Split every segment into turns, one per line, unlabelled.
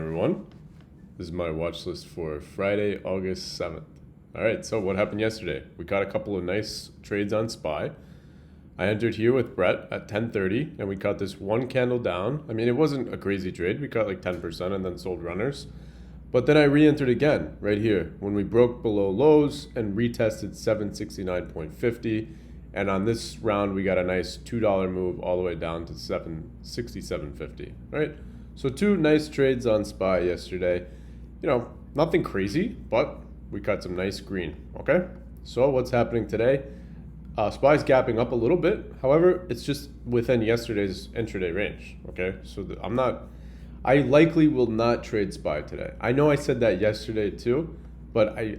Everyone, this is my watch list for Friday, August 7th. All right, so what happened yesterday? We got a couple of nice trades on SPY. I entered here with Brett at 10:30, and we caught this one candle down. I mean, it wasn't a crazy trade. We caught like 10% and then sold runners. But then I re-entered again right here when we broke below lows and retested 769.50. And on this round, we got a nice $2 move all the way down to 767.50, right? So two nice trades on SPY yesterday. Nothing crazy, but we got some nice green, okay? So what's happening today? SPY's gapping up a little bit. However, it's just within yesterday's intraday range, okay? So I likely will not trade SPY today. I know I said that yesterday too, but I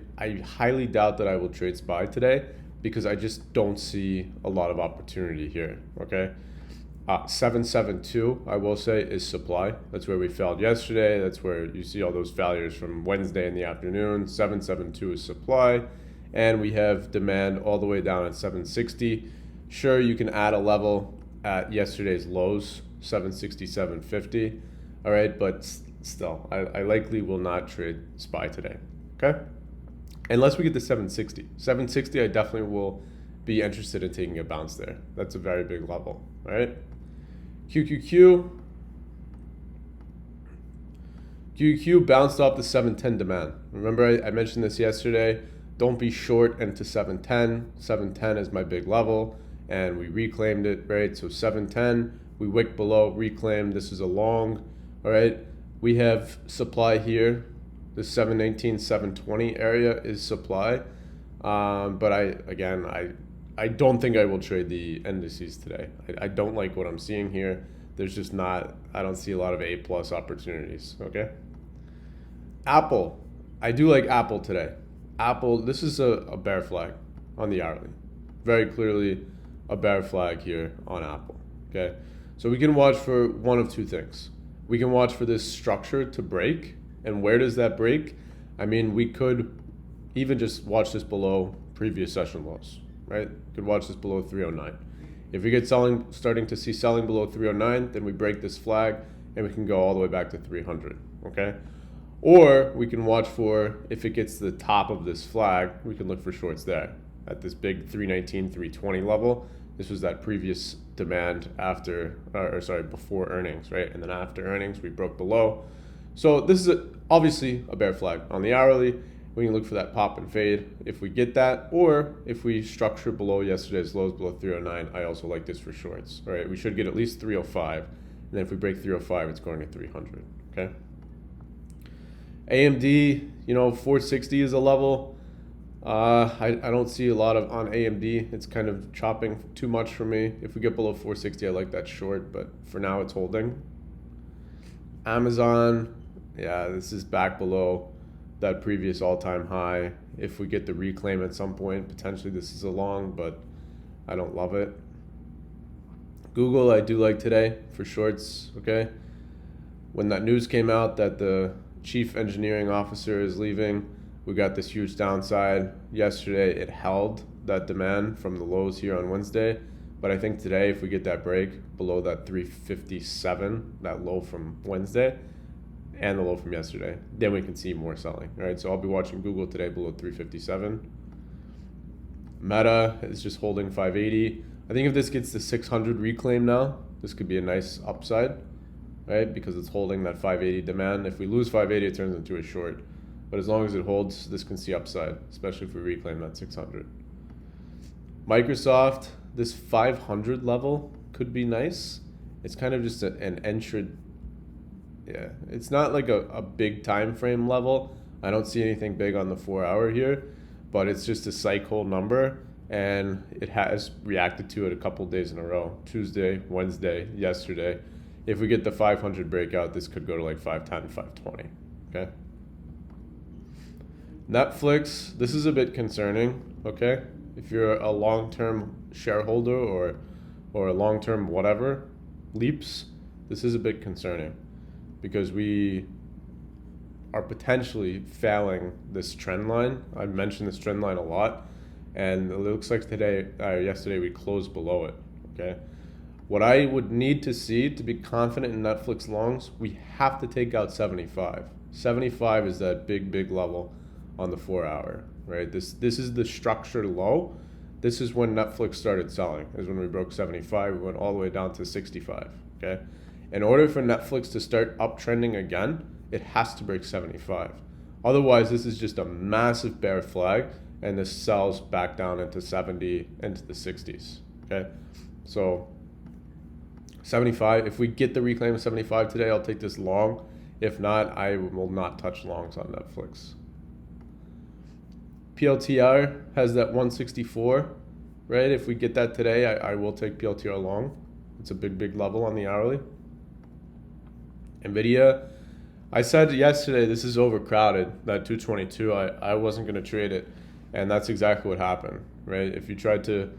highly doubt that I will trade SPY today because I just don't see a lot of opportunity here, okay? 772, I will say, is supply. That's where we failed yesterday. That's where you see all those failures from Wednesday in the afternoon. 772 is supply. And we have demand all the way down at 760. Sure, you can add a level at yesterday's lows, 767.50. All right, but still, I likely will not trade SPY today, okay? Unless we get to 760. 760, I definitely will be interested in taking a bounce there. That's a very big level, all right? QQQ bounced off the 710 demand. Remember, I mentioned this yesterday. Don't be short into 710. 710 is my big level, and we reclaimed it, right? So 710, we wicked below, reclaimed. This is a long, all right? We have supply here. The 719, 720 area is supply. But I don't think I will trade the indices today. I don't like what I'm seeing here. There's just not, I don't see a lot of A+ opportunities, okay? Apple, I do like Apple today. Apple, this is a bear flag on the hourly. Very clearly a bear flag here on Apple, okay? So we can watch for one of two things. We can watch for this structure to break, and where does that break? I mean, we could even just watch this below previous session lows, right? Could watch this below 309. If we get starting to see selling below 309, then we break this flag and we can go all the way back to 300, okay? Or we can watch for, if it gets to the top of this flag, we can look for shorts there at this big 319, 320 level. This was that previous demand before earnings, right? And then after earnings, we broke below. So this is obviously a bear flag on the hourly. We can look for that pop and fade if we get that, or if we structure below yesterday's lows, below 309, I also like this for shorts. All right, we should get at least 305, and then if we break 305, it's going to 300, okay? AMD, 460 is a level. I don't see a lot of on AMD. It's kind of chopping too much for me. If we get below 460, I like that short, but for now it's holding. Amazon, yeah, this is back below that previous all-time high. If we get the reclaim at some point, potentially this is a long, but I don't love it. Google, I do like today for shorts, okay? When that news came out that the chief engineering officer is leaving, we got this huge downside. Yesterday, it held that demand from the lows here on Wednesday, but I think today, if we get that break below that 357, that low from Wednesday, and the low from yesterday, then we can see more selling, right? So I'll be watching Google today below 357. Meta is just holding 580. I think if this gets to 600 reclaim now, this could be a nice upside, right? Because it's holding that 580 demand. If we lose 580, it turns into a short. But as long as it holds, this can see upside, especially if we reclaim that 600. Microsoft, this 500 level could be nice. It's kind of just an entry. Yeah, it's not like a big time frame level. I don't see anything big on the 4 hour here, but it's just a cycle number, and it has reacted to it a couple days in a row. Tuesday, Wednesday, yesterday. If we get the 500 breakout, this could go to like 510, 520, okay? Netflix, this is a bit concerning, okay? If you're a long-term shareholder or a long-term whatever, leaps, this is a bit concerning, because we are potentially failing this trend line. I've mentioned this trend line a lot, and it looks like yesterday we closed below it, okay? What I would need to see to be confident in Netflix longs, we have to take out 75. 75 is that big level on the 4 hour, right? This is the structure low. This is when Netflix started selling, is when we broke 75. We went all the way down to 65, okay? In order for Netflix to start uptrending again, it has to break 75. Otherwise, this is just a massive bear flag, and this sells back down into 70, into the 60s, okay? So 75, if we get the reclaim of 75 today, I'll take this long. If not, I will not touch longs on Netflix. PLTR has that 164, right? If we get that today, I will take PLTR long. It's a big level on the hourly. NVIDIA, I said yesterday this is overcrowded, that 222. I wasn't going to trade it, and that's exactly what happened, right? If you tried to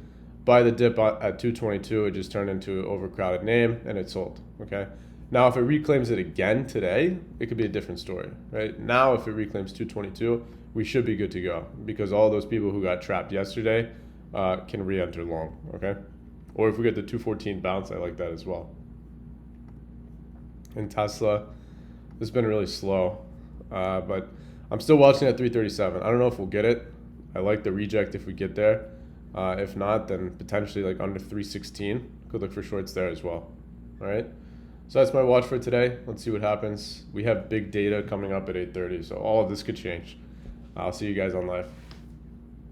buy the dip at 222, it just turned into an overcrowded name, and it sold, okay? Now, if it reclaims it again today, it could be a different story, right? Now, if it reclaims 222, we should be good to go because all those people who got trapped yesterday can re-enter long, okay? Or if we get the 214 bounce, I like that as well. In Tesla, it's been really slow, but I'm still watching at 337. I don't know if we'll get it. I like the reject if we get there. If not, then potentially like under 316. Could look for shorts there as well. All right. So that's my watch for today. Let's see what happens. We have big data coming up at 8:30, so all of this could change. I'll see you guys on live.